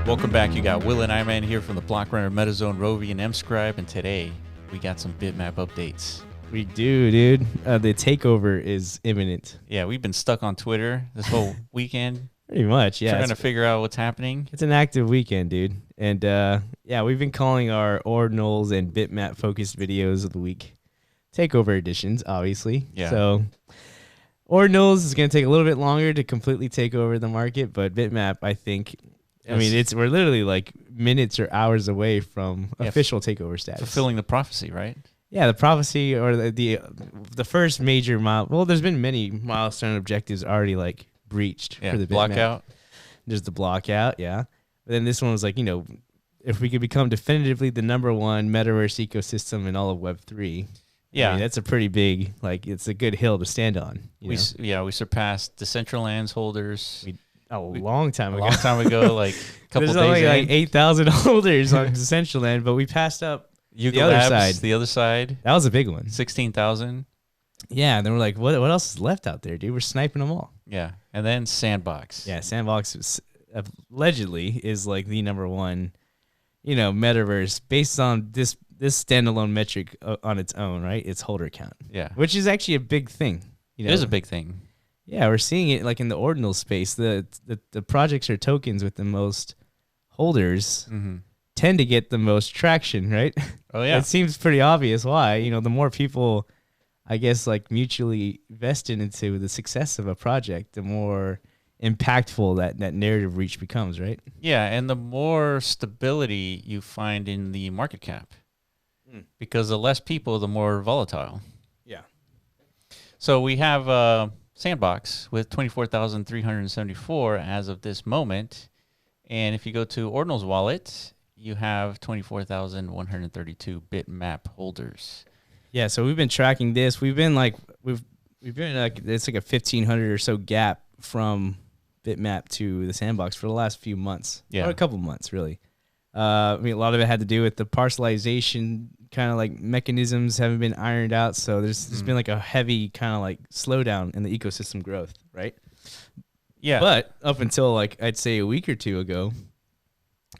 Welcome back. You got Will and Iman here from the Block Runner, MetaZone, Rovi, and MScribe, and today we got some Bitmap updates. We do, dude. The takeover is imminent. Yeah, we've been stuck on Twitter this whole weekend. Pretty much, yeah. Trying to figure out what's happening. It's an active weekend, dude. And yeah, we've been calling our Ordinals and Bitmap focused videos of the week takeover editions, obviously. Yeah. So Ordinals is going to take a little bit longer to completely take over the market, but Bitmap, I think, I mean, we're literally like minutes or hours away from official takeover status. Fulfilling the prophecy, right? Yeah, the prophecy or the first major well, there's been many milestone objectives already like breached for the block Bitmap. out. There's the block out, yeah. But then this one was like, if we could become definitively the #1 metaverse ecosystem in all of Web3. Yeah, I mean, that's a pretty big, it's a good hill to stand on. We surpassed Decentraland's holders. A long time ago. Like a couple There's days only like 8,000 holders on Decentraland, but we passed up the other side. The other side. That was a big one. 16,000. Yeah, and then we're like, what else is left out there, dude? We're sniping them all. Yeah, and then Sandbox. Yeah, Sandbox allegedly is like the #1, metaverse based on this standalone metric on its own, right? Its holder count. Yeah, which is actually a big thing. It is a big thing. Yeah, we're seeing it like in the ordinal space. The projects or tokens with the most holders tend to get the most traction, right? Oh yeah, it seems pretty obvious why. The more people, I guess, like mutually vested into the success of a project, the more impactful that narrative reach becomes, right? Yeah, and the more stability you find in the market cap, because the less people, the more volatile. Yeah. So we have Sandbox with 24,374 as of this moment. And if you go to Ordinals wallet, you have 24,132 Bitmap holders. Yeah, so we've been tracking this. We've been like it's like a 1,500 or so gap from Bitmap to the Sandbox for the last few months. Yeah, or a couple months really. I mean, a lot of it had to do with the parcelization kind of like mechanisms haven't been ironed out. So there's been like a heavy kind of like slowdown in the ecosystem growth, right? Yeah. But up until like I'd say a week or two ago,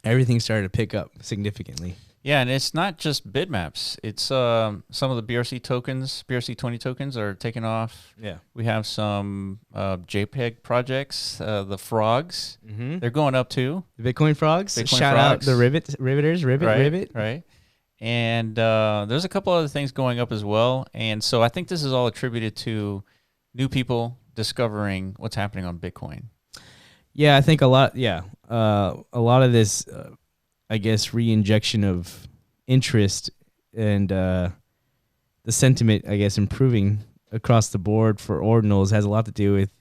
everything started to pick up significantly. Yeah, and it's not just Bitmaps. It's some of the BRC20 tokens are taking off. Yeah. We have some JPEG projects, the frogs. They're going up too. The Bitcoin frogs. Shout out the riveters, rivet. Right. And there's a couple other things going up as well. And so I think this is all attributed to new people discovering what's happening on Bitcoin. Yeah, I think a lot of this, I guess, re-injection of interest and the sentiment, I guess, improving across the board for Ordinals has a lot to do with,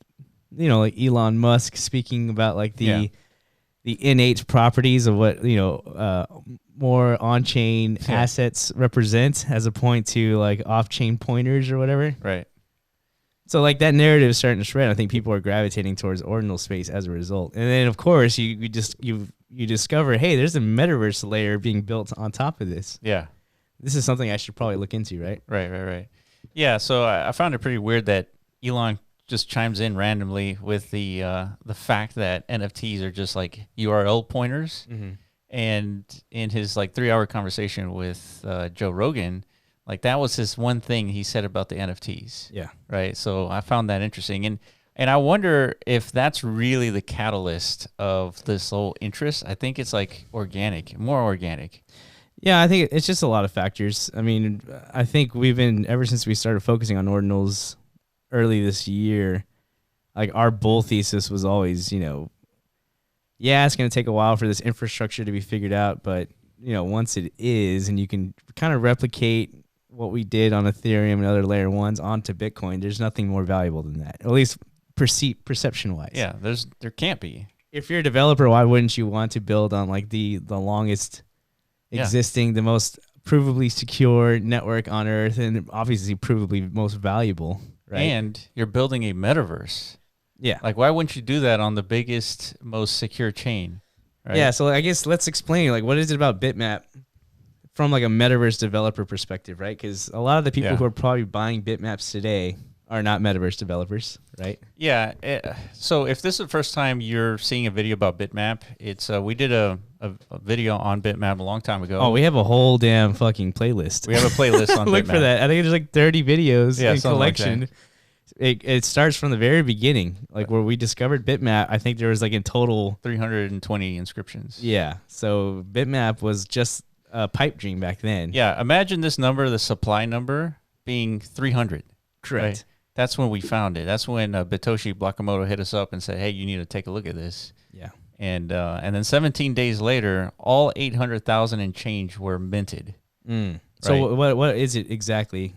like Elon Musk speaking about like the innate properties of what, more on-chain assets represent as a point to like off-chain pointers or whatever. Right. So like that narrative is starting to spread. I think people are gravitating towards ordinal space as a result. And then of course you discover, hey, there's a metaverse layer being built on top of this. Yeah. This is something I should probably look into, right? Right. Yeah, so I found it pretty weird that Elon just chimes in randomly with the fact that NFTs are just like URL pointers. And in his like 3-hour conversation with Joe Rogan, like that was his one thing he said about the NFTs. Yeah. Right. So I found that interesting. And I wonder if that's really the catalyst of this whole interest. I think it's like more organic. Yeah, I think it's just a lot of factors. I mean, I think we've been, ever since we started focusing on Ordinals early this year, like our bull thesis was always, it's going to take a while for this infrastructure to be figured out. But, once it is, and you can kind of replicate what we did on Ethereum and other layer ones onto Bitcoin, there's nothing more valuable than that, at least perception-wise. Yeah, there can't be. If you're a developer, why wouldn't you want to build on like the longest existing, the most provably secure network on Earth, and obviously provably most valuable, right? And you're building a metaverse. Yeah. Like, why wouldn't you do that on the biggest, most secure chain? Right? Yeah, so I guess let's explain, like, what is it about Bitmap from like a metaverse developer perspective, right? Because a lot of the people who are probably buying Bitmaps today are not Metaverse developers, right? Yeah. So if this is the first time you're seeing a video about Bitmap, it's we did a video on Bitmap a long time ago. Oh, we have a whole damn fucking playlist. We have a playlist on Look Bitmap. for that. I think there's like 30 videos in collection. Like it starts from the very beginning, like where we discovered Bitmap. I think there was like in total 320 inscriptions. Yeah. So Bitmap was just a pipe dream back then. Yeah. Imagine this number, the supply number, being 300. Correct. Right? That's when we found it. That's when Bitoshi Blakamoto hit us up and said, "Hey, you need to take a look at this." Yeah. And then 17 days later, all 800,000 and change were minted. Right? So what is it exactly?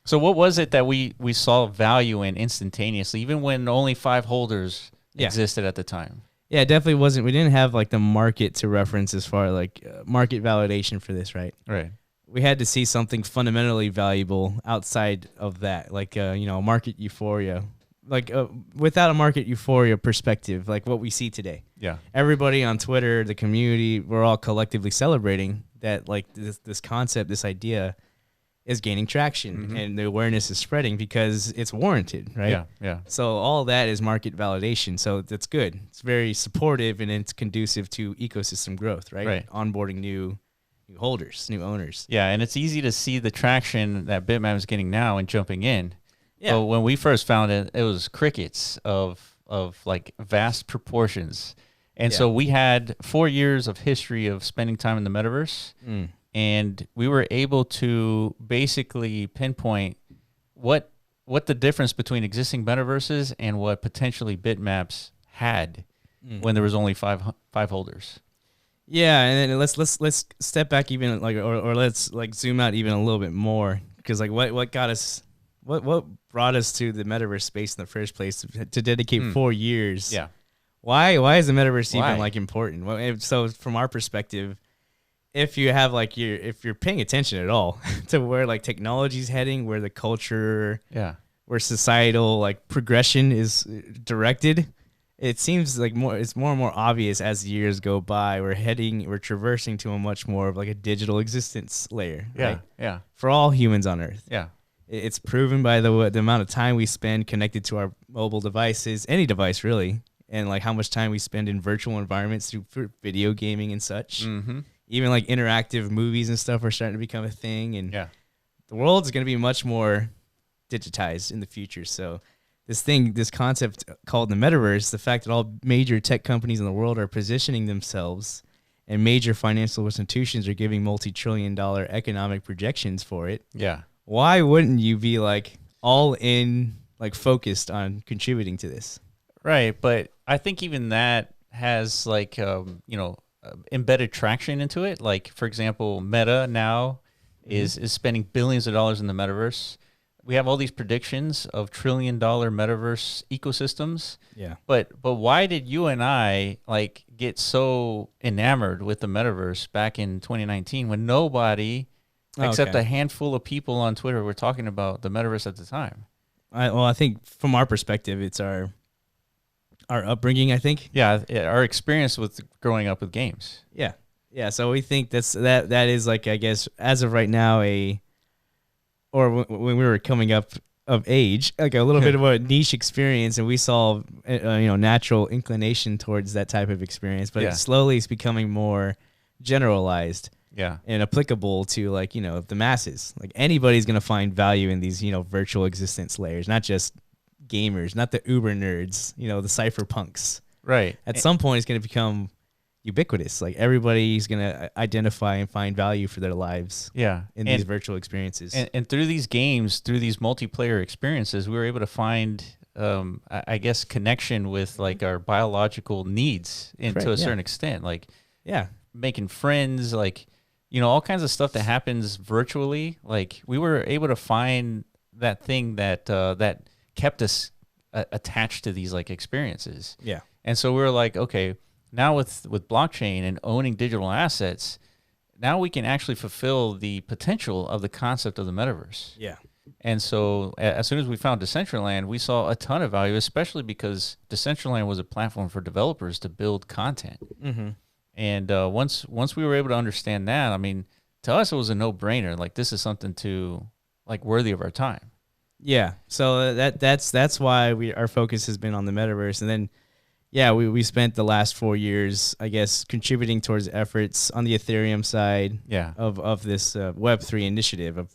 So what was it that we saw value in instantaneously, even when only 5 holders existed at the time? Yeah, it definitely wasn't. We didn't have like the market to reference as far like market validation for this, right? Right. We had to see something fundamentally valuable outside of that, like market euphoria, like without a market euphoria perspective, like what we see today. Yeah, everybody on Twitter, the community, we're all collectively celebrating that, like this concept, this idea, is gaining traction and the awareness is spreading because it's warranted, right? Yeah, yeah. So all that is market validation. So that's good. It's very supportive and it's conducive to ecosystem growth, right? Right. Onboarding new holders, new owners. Yeah, and it's easy to see the traction that Bitmap is getting now and jumping in. Yeah. But when we first found it, it was crickets of like vast proportions. And so we had 4 years of history of spending time in the metaverse. And we were able to basically pinpoint what the difference between existing metaverses and what potentially Bitmaps had when there was only five holders. Yeah, and then let's step back even like or let's like zoom out even a little bit more, because like what got us what brought us to the metaverse space in the first place to dedicate 4 years. Yeah. Why is the metaverse even like important? Well, so from our perspective, if you have like if you're paying attention at all to where like technology's heading, where the culture, where societal like progression is directed, it seems like it's more and more obvious as the years go by. We're traversing to a much more of like a digital existence layer. Yeah, right? yeah. For all humans on Earth. Yeah. It's proven by the amount of time we spend connected to our mobile devices, any device really, and like how much time we spend in virtual environments through video gaming and such. Mm-hmm. Even like interactive movies and stuff are starting to become a thing, and the world is going to be much more digitized in the future. So this concept called the metaverse, the fact that all major tech companies in the world are positioning themselves and major financial institutions are giving multi-trillion-dollar economic projections for it. Yeah. Why wouldn't you be like all in, like focused on contributing to this? Right. But I think even that has like, embedded traction into it. Like, for example, Meta now is spending billions of dollars in the metaverse. We have all these predictions of $1 trillion metaverse ecosystems. Yeah. But why did you and I like get so enamored with the metaverse back in 2019 when nobody except a handful of people on Twitter were talking about the metaverse at the time? I think from our perspective, it's our upbringing, I think. Yeah, our experience with growing up with games. Yeah. Yeah, so we think that is like, I guess, as of right now, when we were coming up of age, like a little bit of a niche experience, and we saw natural inclination towards that type of experience, but it slowly is becoming more generalized. Yeah, and applicable to like the masses. Like anybody's gonna find value in these virtual existence layers, not just gamers, not the uber nerds, the cypherpunks. Right. At some point, it's gonna become ubiquitous. Like everybody's gonna identify and find value for their lives. Yeah, in these virtual experiences. And through these games, through these multiplayer experiences, we were able to find, I guess, connection with like our biological needs to a certain extent. Like, making friends, like. All kinds of stuff that happens virtually. Like we were able to find that thing that that kept us attached to these like experiences. Yeah. And so we were like, okay, now with blockchain and owning digital assets, now we can actually fulfill the potential of the concept of the metaverse. Yeah. And so as soon as we found Decentraland, we saw a ton of value, especially because Decentraland was a platform for developers to build content. Mm-hmm. And once we were able to understand that, I mean, to us it was a no-brainer. Like this is something like worthy of our time. Yeah. So that's why our focus has been on the metaverse. And then, yeah, we spent the last 4 years, I guess, contributing towards efforts on the Ethereum side of this Web3 initiative of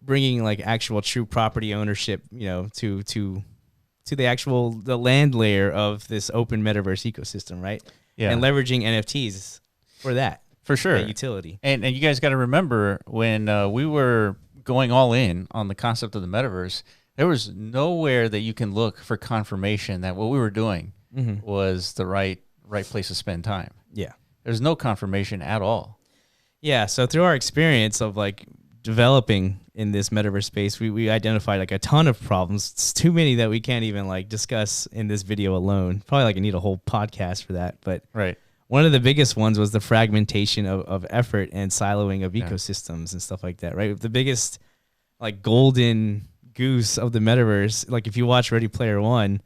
bringing like actual true property ownership, to the land layer of this open metaverse ecosystem, right? Yeah. And leveraging NFTs for that. For sure. That utility. And you guys got to remember when we were going all in on the concept of the metaverse, there was nowhere that you can look for confirmation that what we were doing was the right place to spend time. Yeah. There's no confirmation at all. Yeah. So through our experience of like developing in this metaverse space, we identified like a ton of problems. It's too many that we can't even like discuss in this video alone. Probably like I need a whole podcast for that. But right. One of the biggest ones was the fragmentation of effort and siloing of ecosystems and stuff like that, right? The biggest like golden goose of the metaverse, like if you watch Ready Player One,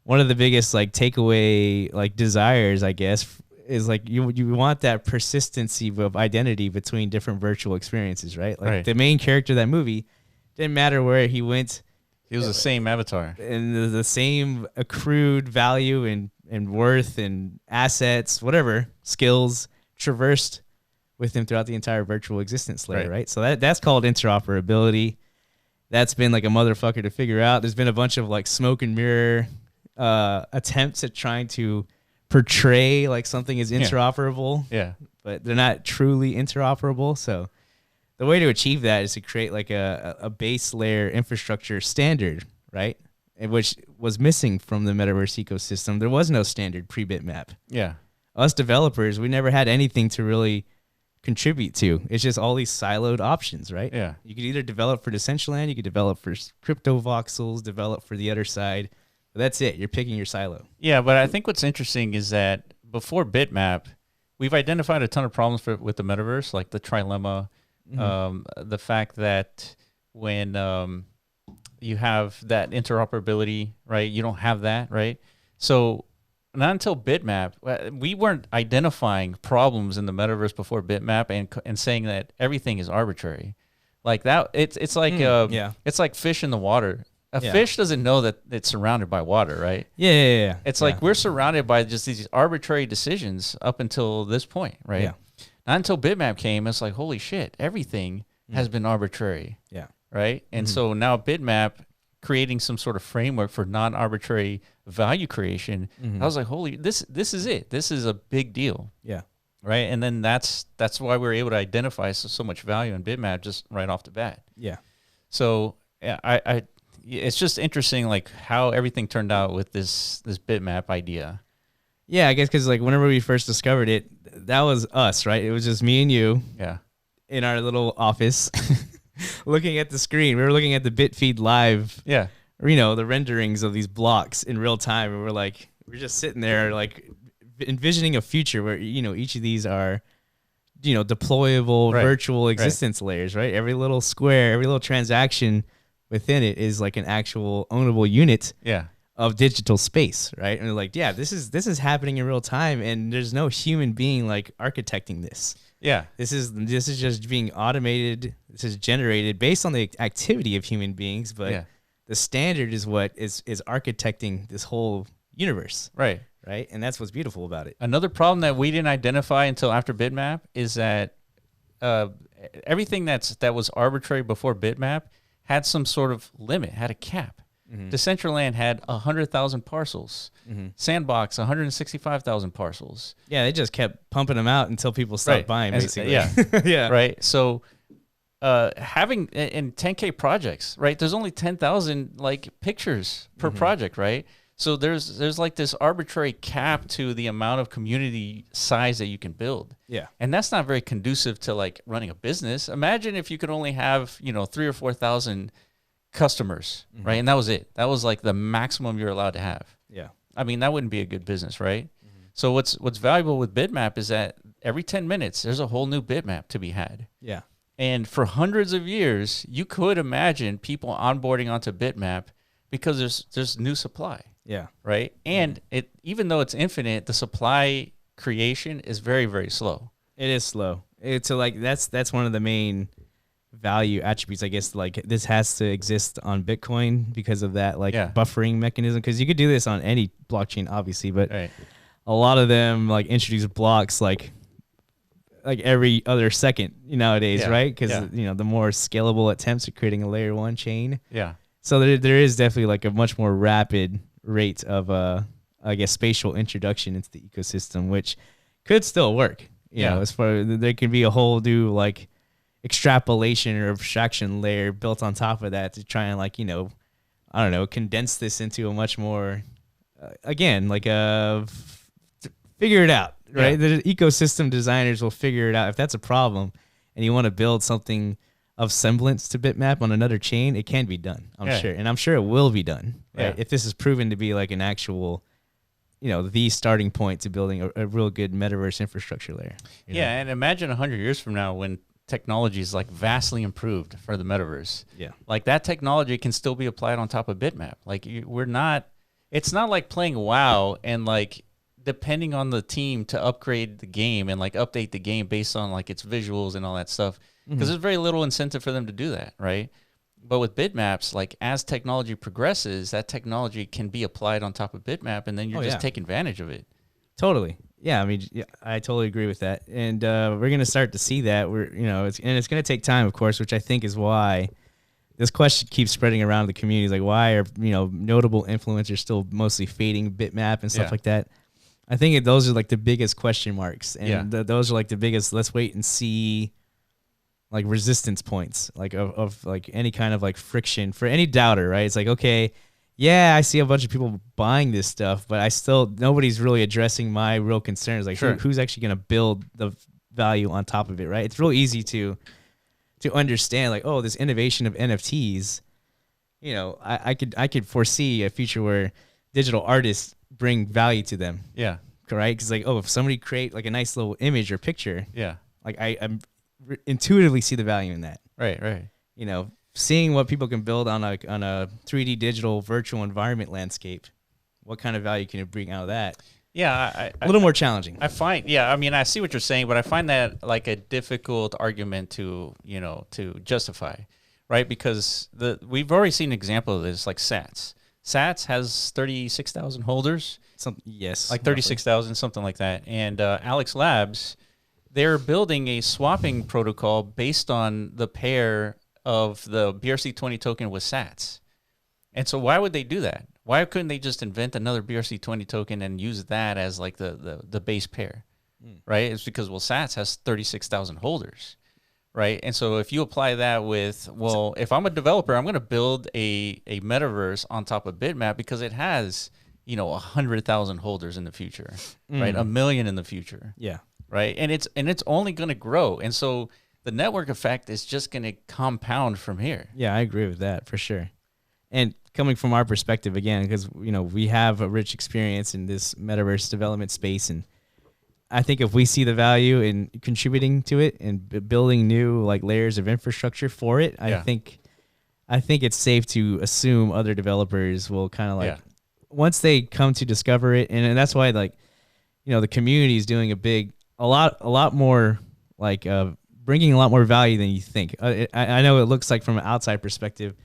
one of the biggest like takeaway like desires, I guess, is like you want that persistency of identity between different virtual experiences, right? Like the main character of that movie, didn't matter where he went. He was the same avatar. And the same accrued value and worth and assets, whatever, skills traversed with him throughout the entire virtual existence layer, right? So that's called interoperability. That's been like a motherfucker to figure out. There's been a bunch of like smoke and mirror attempts at trying to portray like something is interoperable. Yeah. But they're not truly interoperable. So the way to achieve that is to create like a base layer infrastructure standard, right? Which was missing from the metaverse ecosystem. There was no standard pre-Bitmap. Yeah. Us developers, we never had anything to really contribute to. It's just all these siloed options, right? Yeah. You could either develop for Decentraland, you could develop for crypto voxels, develop for the other side. But that's it. You're picking your silo. Yeah, but I think what's interesting is that before Bitmap, we've identified a ton of problems with the metaverse, like the trilemma, the fact that when you have that interoperability, right? You don't have that, right? So not until Bitmap, we weren't identifying problems in the metaverse before Bitmap and saying that everything is arbitrary. Like that, it's like it's like fish in the water. A fish doesn't know that it's surrounded by water, right? Yeah. It's like we're surrounded by just these arbitrary decisions up until this point, right? Yeah. Not until Bitmap came, it's like, holy shit, everything has been arbitrary. Yeah. Right? And so now Bitmap creating some sort of framework for non-arbitrary value creation, I was like, holy, this is it. This is a big deal. Yeah. Right? And then that's why we were able to identify so much value in Bitmap just right off the bat. Yeah. So I it's just interesting like how everything turned out with this Bitmap idea. Yeah, I guess because like whenever we first discovered it, that was us, right? It was just me and you. Yeah. In our little office. Looking at the screen. We were looking at the Bitfeed live. Yeah. The renderings of these blocks in real time. And we're just sitting there like envisioning a future where, each of these are, deployable virtual existence layers, right? Every little square, every little transaction within it is like an actual ownable unit of digital space, right? And we're like, yeah, this is happening in real time and there's no human being like architecting this. Yeah. This is just being automated. This is generated based on the activity of human beings, but the standard is what is architecting this whole universe. Right. Right. And that's what's beautiful about it. Another problem that we didn't identify until after Bitmap is that everything that was arbitrary before Bitmap had some sort of limit, had a cap. Decentraland had 100,000 parcels. Sandbox, 165,000 parcels. Yeah, they just kept pumping them out until people stopped buying, basically. Yeah. Right. So having in 10K projects, right? There's only 10,000 like pictures per project, right? So there's like this arbitrary cap to the amount of community size that you can build. Yeah. And that's not very conducive to like running a business. Imagine if you could only have, 3,000 or 4,000 customers, right? And that was it. That was like the maximum you're allowed to have. Yeah. I mean, that wouldn't be a good business, right? So what's valuable with Bitmap is that every 10 minutes, there's a whole new Bitmap to be had. Yeah. And for hundreds of years, you could imagine people onboarding onto Bitmap because there's new supply. Yeah. Right. And even though it's infinite, the supply creation is very, very slow. It is slow. It's like that's one of the main value attributes. I guess like this has to exist on Bitcoin because of that buffering mechanism. Because you could do this on any blockchain, obviously, but a lot of them like introduce blocks like every other second nowadays, right? Because the more scalable attempts at creating a layer 1 chain. Yeah. So there is definitely like a much more rapid rate of I guess spatial introduction into the ecosystem, which could still work. You know, as far there can be a whole new like extrapolation or abstraction layer built on top of that to try and like, I don't know, condense this into a much more, again, like figure it out, right? The ecosystem designers will figure it out. If that's a problem and you want to build something of semblance to Bitmap on another chain, it can be done, I'm sure. And I'm sure it will be done, right? If this is proven to be like an actual, the starting point to building a real good metaverse infrastructure layer. Yeah, and imagine 100 years from now when technology is like vastly improved for the metaverse. Yeah. Like that technology can still be applied on top of Bitmap. Like it's not like playing WoW and like depending on the team to upgrade the game and like update the game based on like its visuals and all that stuff. Because there's very little incentive for them to do that, right? But with bitmaps, like as technology progresses, that technology can be applied on top of Bitmap and then you're just taking advantage of it. Totally. Yeah, I mean, I totally agree with that, and we're gonna start to see that. It's gonna take time, of course, which I think is why this question keeps spreading around the community. Like, why are notable influencers still mostly fading Bitmap and stuff like that? I think those are like the biggest question marks, and those are like the biggest. Let's wait and see, like resistance points, like of like any kind of like friction for any doubter, right? It's like, okay. Yeah, I see a bunch of people buying this stuff, but nobody's really addressing my real concerns. Like, who's actually going to build the value on top of it, right? It's real easy to understand, like, oh, this innovation of NFTs. I could foresee a future where digital artists bring value to them. Yeah, right. Because like, oh, if somebody create like a nice little image or picture, like I'm intuitively see the value in that. Right. Seeing what people can build on a 3D digital virtual environment landscape, what kind of value can it bring out of that? Yeah, a little more challenging. I find, I mean, I see what you're saying, but I find that like a difficult argument to justify, right? Because we've already seen an example of this, like Sats. Sats has 36,000 holders. Like 36,000, something like that. And Alex Labs, they're building a swapping protocol based on the pair of the BRC20 token with Sats. And so why would they do that? Why couldn't they just invent another BRC20 token and use that as like the base pair, right? It's because, Sats has 36,000 holders, right? And so if you apply that with, if I'm a developer, I'm going to build a metaverse on top of Bitmap because it has, 100,000 holders in the future, right? 1 million in the future. Yeah. Right. And it's only going to grow. And so the network effect is just going to compound from here. Yeah, I agree with that for sure. And coming from our perspective, again, because, we have a rich experience in this metaverse development space. And I think if we see the value in contributing to it and building new like layers of infrastructure for it, I think it's safe to assume other developers will kind of like, once they come to discover it. And that's why like, the community is doing a lot more like, bringing a lot more value than you think. I know it looks like from an outside perspective,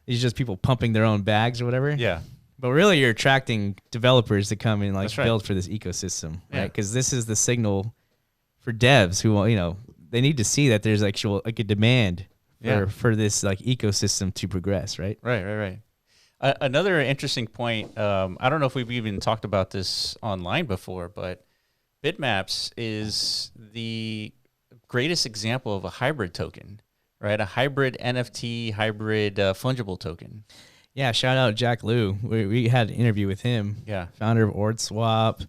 these are just people pumping their own bags or whatever. Yeah. But really, you're attracting developers to come and like build for this ecosystem, right? Because this is the signal for devs who they need to see that there's actual like a demand for this like ecosystem to progress, right? Right. Another interesting point. I don't know if we've even talked about this online before, but Bitmaps is the greatest example of a hybrid token, right? A hybrid NFT, hybrid fungible token. Yeah, shout out Jack Liu. We had an interview with him. Yeah, founder of OrdSwap,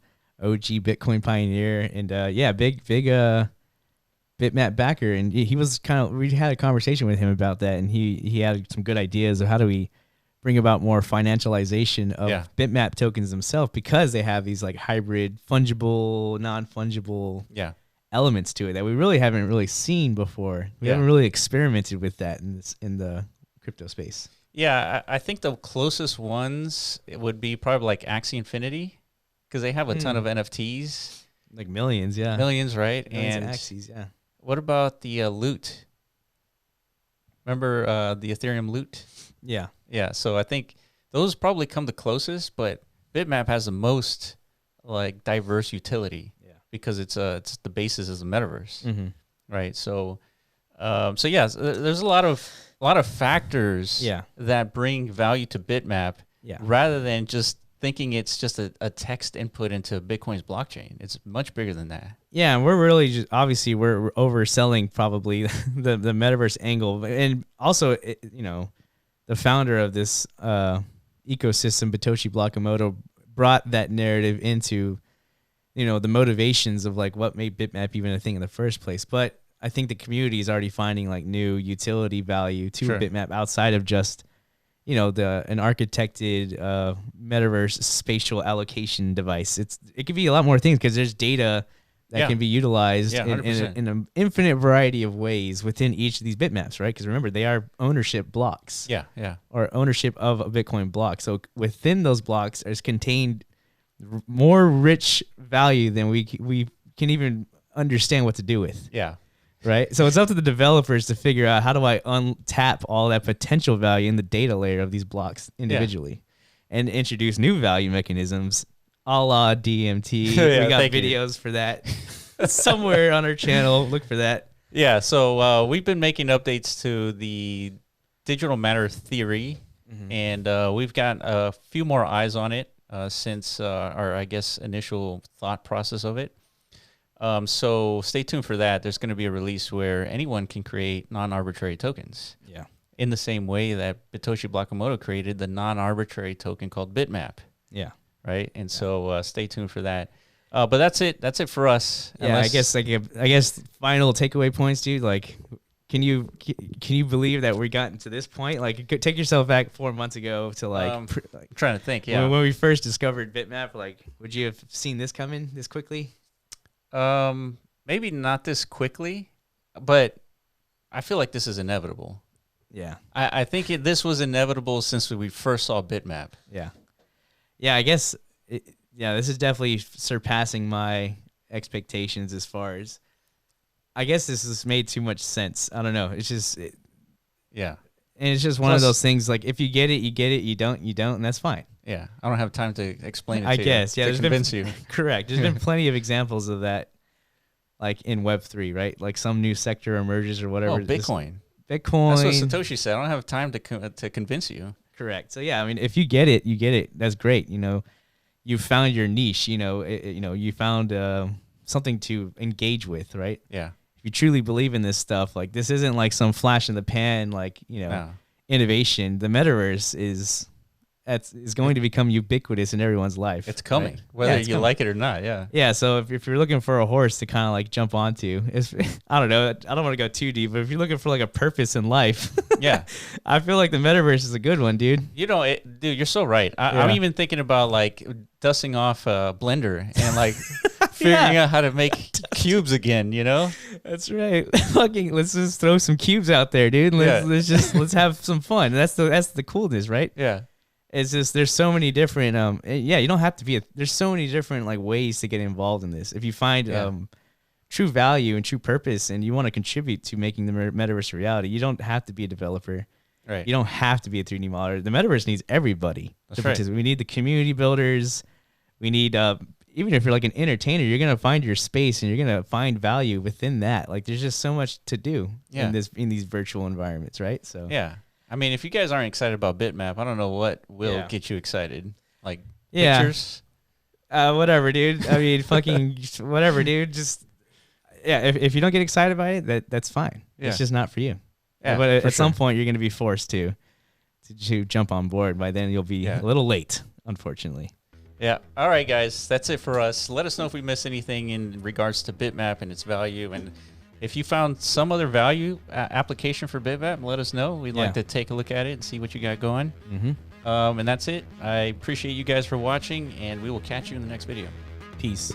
OG Bitcoin pioneer, and big Bitmap backer. And he was we had a conversation with him about that, and he had some good ideas of how do we bring about more financialization of Bitmap tokens themselves, because they have these like hybrid, fungible, non-fungible elements to it that we really haven't really seen before. We haven't really experimented with that in the crypto space. Yeah, I think the closest ones would be probably like Axie Infinity, because they have a ton of NFTs. Like millions, Millions, right? Millions and Axies, what about the Loot? Remember the Ethereum loot? Yeah. Yeah. So I think those probably come the closest, but Bitmap has the most like diverse utility. Yeah. Because it's the basis is the metaverse, Mm-hmm. right? So, yeah, there's a lot of factors that bring value to Bitmap, rather than just thinking it's just a text input into Bitcoin's blockchain. It's much bigger than that. Yeah, and we're really just obviously we're overselling probably the metaverse angle, and also the founder of this ecosystem, Satoshi Nakamoto, brought that narrative into the motivations of like what made Bitmap even a thing in the first place. But I think the community is already finding like new utility value to Bitmap outside of just an architected metaverse spatial allocation device. It could be a lot more things because there's data that can be utilized in an infinite variety of ways within each of these bitmaps, right? Because remember, they are ownership blocks. Or ownership of a Bitcoin block. So within those blocks is contained more rich value than we can even understand what to do with. Right. So it's up to the developers to figure out how do I untap all that potential value in the data layer of these blocks individually and introduce new value mechanisms a la DMT. We got videos for that somewhere on our channel. Look for that. Yeah. So we've been making updates to the digital matter theory, and we've got a few more eyes on it since our, I guess, initial thought process of it. So stay tuned for that. There's going to be a release where anyone can create non-arbitrary tokens. In the same way that Satoshi Nakamoto created the non-arbitrary token called Bitmap. Right. And so stay tuned for that. But that's it. That's it for us. I guess final takeaway points, dude. Like, can you believe that we gotten to this point? Like, take yourself back 4 months ago to like trying to think. When we first discovered Bitmap, like, would you have seen this coming this quickly? Maybe not this quickly, but I feel like this is inevitable. I think this was inevitable since we first saw Bitmap. I guess this is definitely surpassing my expectations as far as, I guess this has made too much sense. I don't know. It's just and it's just one of those things, like, if you get it, you get it. You don't, and that's fine. I don't have time to explain it to you. To convince you. Correct. There's been plenty of examples of that, like in Web3, right? Like some new sector emerges or whatever. Bitcoin. That's what Satoshi said. I don't have time to convince you. Correct. So I mean, if you get it, you get it. That's great. You found your niche. You found something to engage with, right? If you truly believe in this stuff, like, this isn't like some flash in the pan, like, innovation. The metaverse is going to become ubiquitous in everyone's life. It's coming, right? Whether you like it or not. So if you're looking for a horse to kind of like jump onto, I don't know. I don't want to go too deep, but if you're looking for like a purpose in life, I feel like the metaverse is a good one, dude. Dude, you're so right. I'm even thinking about like dusting off Blender and like figuring out how to make cubes again. That's right. Let's just throw some cubes out there, dude. Let's have some fun. That's the coolness, right? It's just, there's so many different you don't have to be there's so many different like ways to get involved in this. If you find true value and true purpose and you want to contribute to making the metaverse a reality, you don't have to be a developer. You don't have to be a 3D modeler. The metaverse needs everybody. That's right. We need the community builders. We need even if you're like an entertainer, you're gonna find your space and you're gonna find value within that. Like, there's just so much to do in these virtual environments, right? So I mean, if you guys aren't excited about Bitmap, I don't know what will get you excited. Like, pictures? Whatever, dude. I mean, fucking whatever, dude. Just, if you don't get excited by it, that's fine. It's just not for you. But at some point, you're going to be forced to jump on board. By then, you'll be a little late, unfortunately. All right, guys. That's it for us. Let us know if we missed anything in regards to Bitmap and its value. And if you found some other value application for Bitmap, let us know. We'd like to take a look at it and see what you got going. And that's it. I appreciate you guys for watching, and we will catch you in the next video. Peace.